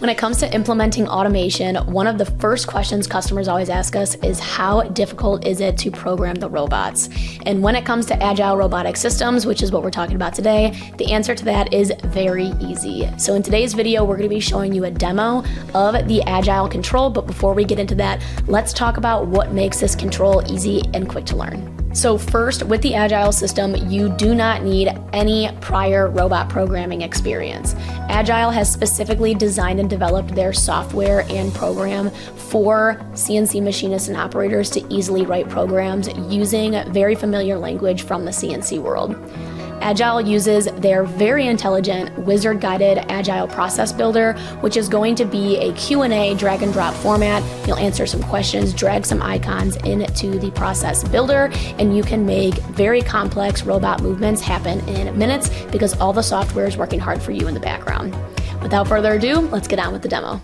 When it comes to implementing automation, one of the first questions customers always ask us is how difficult is it to program the robots? And when it comes to Agile Robotic Systems, which is what we're talking about today, the answer to that is very easy. So in today's video, we're going to be showing you a demo of the Agile control, but before we get into that, let's talk about what makes this control easy and quick to learn. So first, with the Agile system, you do not need any prior robot programming experience. Agile has specifically designed and developed their software and program for CNC machinists and operators to easily write programs using very familiar language from the CNC world. Agile uses their very intelligent wizard-guided Agile process builder, which is going to be a Q&A drag and drop format. You'll answer some questions, drag some icons into the process builder, and you can make very complex robot movements happen in minutes because all the software is working hard for you in the background. Without further ado, let's get on with the demo.